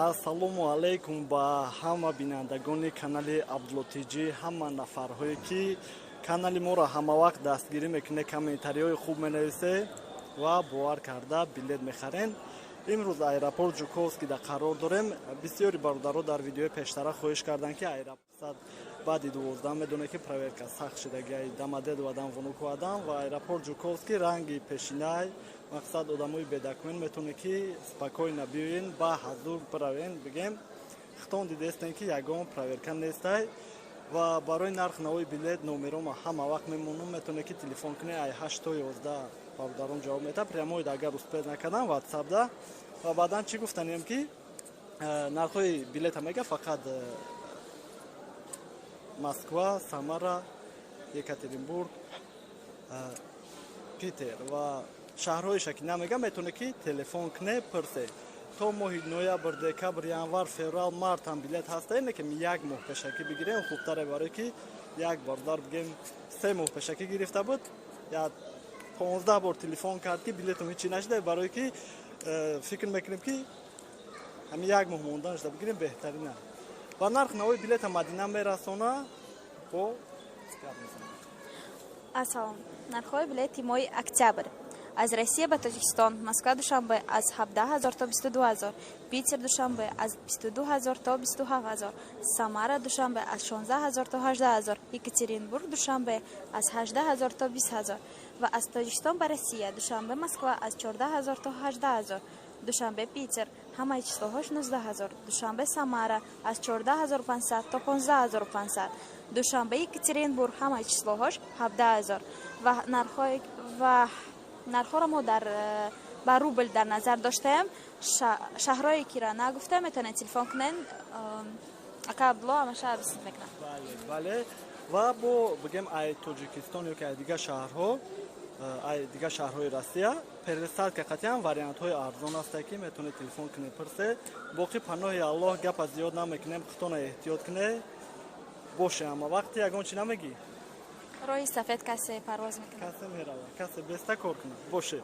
Ассалому алейкум ба ҳама бинандагони канали Абдуллотиҷӣ, ҳама нафарҳое ки канали моро ҳамавақт дастгирӣ мекунед, комментариҳои хуб менависе ва бовар карда билет мехарен. имрӯз аэропорт Жуковскида қарор дорем. Бисёри бародаро дар видеои пештара хоҳиш карданд ки аэропорт баъди 12 медонед ки проверка сахт шудагиай дамаде додам вонуку адам ва аэропорт Жуковский ранги пешинай мақсад одамои бедокумент метавонед ки спокойно биёен ба ҳазур биравен бигем хитон дидестен ки ягон проверка нестай ва барои нарх навои билет номерома ҳама вақт мемонам, метавонед ки телефон кунед 8 то 11 бародарон ҷавоб медиҳад. Прямои агар успед накардам WhatsApp-да ва баъдан чӣ гуфтанем ки нархҳои билета мега фақат Москва, Самара, Екатеринбург, Питер ва шаҳрҳоиша ки намега, метавонед ки телефон кунед пурсед. То моҳи ноябр, декабр, январ, феврал, март ҳам билет ҳастаи некем як моҳ пешакӣ бигирем хубтаре, барое ки як бардар бигем 3 моҳ пешакӣ гирифта буд, я 15 бор телефон кард ки билетум ҳичи нашуда, барое ки фикр мекунем ки ҳами як моҳ мондан шуда бигирем беҳтарина ва нарх навои билета Мадина мерасона бо Ассалом. Нархҳои билети моҳи октябр аз Россия ба Тоҷикистон, Москва Душанбе аз 17 000 то 22 000, Питер Душанбе аз 22 000 то 27 000, Самара Душанбе аз 16 000 то 18 000, Екатеринбург Душанбе аз 18 000 то 20 000 ва аз Тоҷикистон ба Россия Душанбе Москва аз 14 000 то 18 000, Душанбе Питер ҳамаи числоҳош 19 000, Душанбе Самара аз 14 500 то 15 500, Душанбе Екатеринбург ҳамаи числоҳош 17 000 ва нархҳоро мо ба рубл дар назар доштаем. Шаҳрҳое киро нагуфта, метавонед телефон кунед. Ака Абдулло ҳамаша расид мекунад. Бале ва бо бигем ай Тоҷикистон ё ки ай дигар шаҳрҳо, ай дигар шаҳрҳои Россия пересадка қатъиян вариантҳои арзон аст ки метавонед телефон кунед пурсед. Боқӣ паноҳи Аллоҳ гапа зиёд намекунем, хитона эҳтиёт кунед. Боше ҳама вақти ягон чӣ намегӣ? Роҳи сафед касе парвоз мекунад. Касе мерава, касе беста кор кунад. Боше.